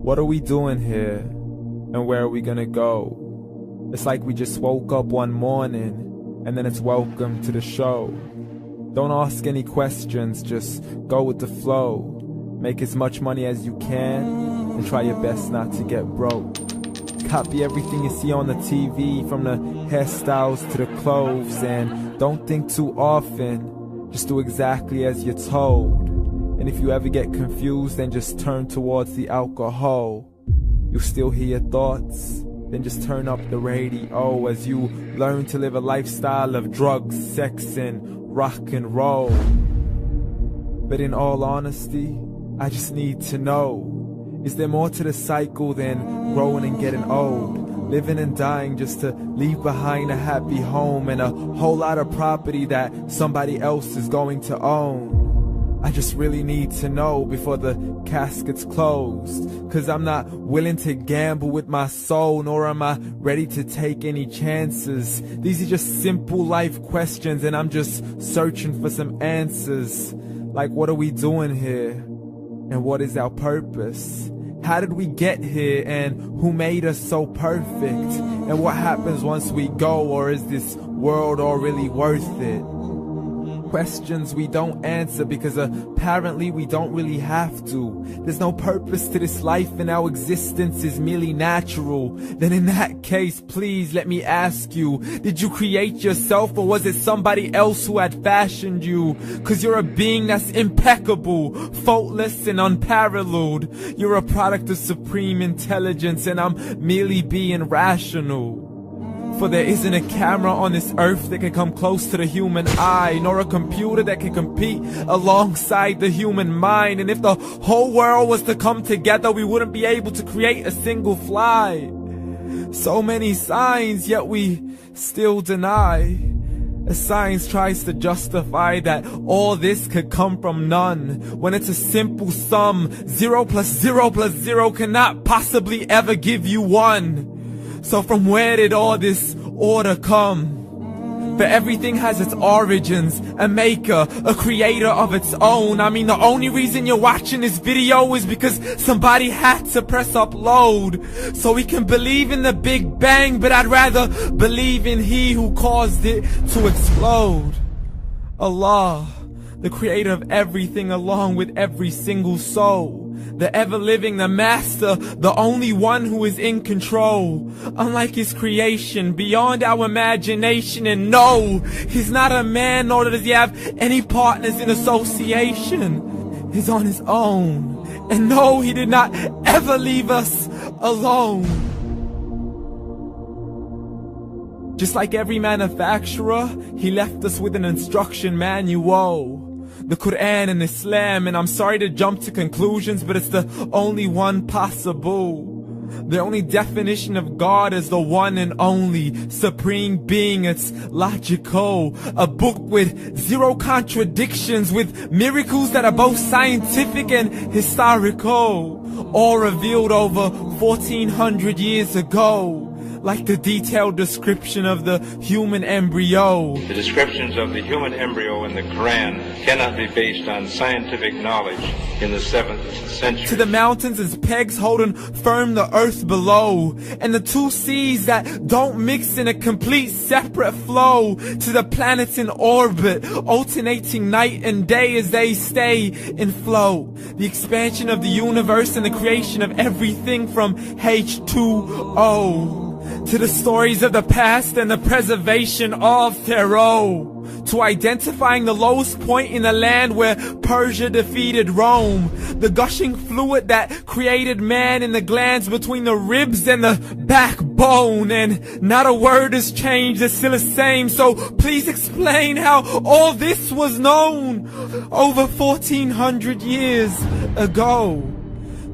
What are we doing here? And where are we gonna go? It's like we just woke up one morning, and then it's welcome to the show. Don't ask any questions, just go with the flow. Make as much money as you can, and try your best not to get broke. Copy everything you see on the TV, from the hairstyles to the clothes, and don't think too often, just do exactly as you're told. And if you ever get confused, then just turn towards the alcohol. You'll still hear your thoughts, then just turn up the radio as you learn to live a lifestyle of drugs, sex, and rock and roll. But in all honesty, I just need to know, is there more to the cycle than growing and getting old? Living and dying just to leave behind a happy home and a whole lot of property that somebody else is going to own. I just really need to know before the casket's closed, 'cause I'm not willing to gamble with my soul, nor am I ready to take any chances. These are just simple life questions, and I'm just searching for some answers. Like, what are we doing here? And what is our purpose? How did we get here, and who made us so perfect? And what happens once we go, or is this world all really worth it? Questions we don't answer because apparently we don't really have to. There's no purpose to this life and our existence is merely natural. Then in that case, please let me ask you, did you create yourself, or was it somebody else who had fashioned you? 'Cause you're a being that's impeccable, faultless and unparalleled. You're a product of supreme intelligence, and I'm merely being rational. For there isn't a camera on this earth that can come close to the human eye, nor a computer that can compete alongside the human mind. And if the whole world was to come together, we wouldn't be able to create a single fly. So many signs, yet we still deny. As science tries to justify that all this could come from none, when it's a simple sum. 0 plus 0 plus 0 cannot possibly ever give you 1. So from where did all this order come? For everything has its origins, a maker, a creator of its own. I mean, the only reason you're watching this video is because somebody had to press upload. So we can believe in the Big Bang, but I'd rather believe in He who caused it to explode. Allah, the creator of everything along with every single soul. The ever-living, the master, the only one who is in control. Unlike his creation, beyond our imagination. And no, he's not a man, nor does he have any partners in association. He's on his own. And no, he did not ever leave us alone. Just like every manufacturer, he left us with an instruction manual. The Quran and Islam, and I'm sorry to jump to conclusions, but it's the only one possible. The only definition of God is the one and only supreme being. It's logical, a book with 0 contradictions, with miracles that are both scientific and historical, all revealed over 1400 years ago. Like the detailed description of the human embryo. The descriptions of the human embryo in the Quran cannot be based on scientific knowledge in the 7th century. To the mountains as pegs holding firm the earth below, and the 2 seas that don't mix in a complete separate flow. To the planets in orbit, alternating night and day as they stay in flow. The expansion of the universe and the creation of everything from H2O. To the stories of the past and the preservation of Pharaoh. To identifying the lowest point in the land where Persia defeated Rome. The gushing fluid that created man in the glands between the ribs and the backbone. And not a word has changed, it's still the same. So please explain how all this was known over 1400 years ago.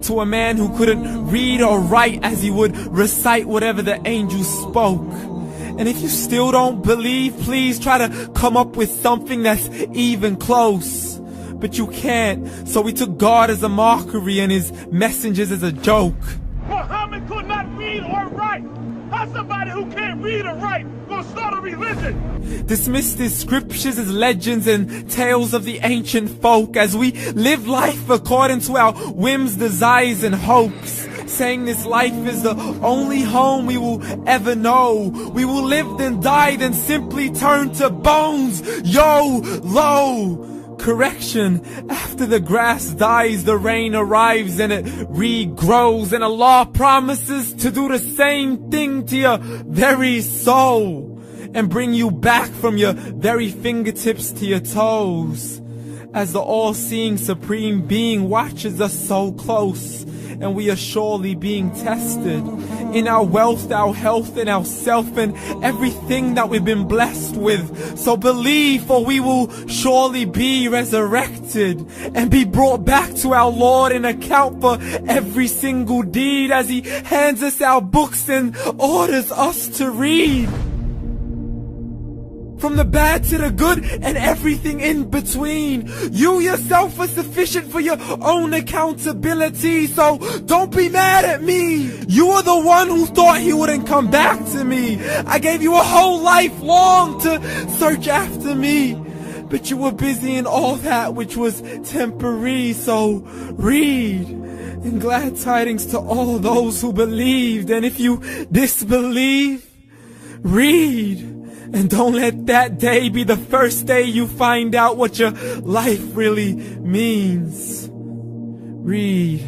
To a man who couldn't read or write, as he would recite whatever the angels spoke. And if you still don't believe, please try to come up with something that's even close. But you can't, so we took God as a mockery and his messengers as a joke. Muhammad could not read or write. How's somebody who can't read or write gonna start a religion? Dismiss these scriptures as legends and tales of the ancient folk, as we live life according to our whims, desires, and hopes. saying this life is the only home we will ever know. We will live then die, then simply turn to bones. YOLO! Correction, after the grass dies, the rain arrives and it regrows, and Allah promises to do the same thing to your very soul and bring you back from your very fingertips to your toes, as the all-seeing supreme being watches us so close, and we are surely being tested in our wealth, our health, and our self, and everything that we've been blessed with. So believe, for we will surely be resurrected and be brought back to our Lord and account for every single deed, as He hands us our books and orders us to read. From the bad to the good and everything in between. You yourself are sufficient for your own accountability, so don't be mad at me. You are the one who thought He wouldn't come back to me. I gave you a whole life long to search after me, but you were busy in all that which was temporary. So read, and glad tidings to all those who believed. And if you disbelieve, read. And don't let that day be the first day you find out what your life really means. Read.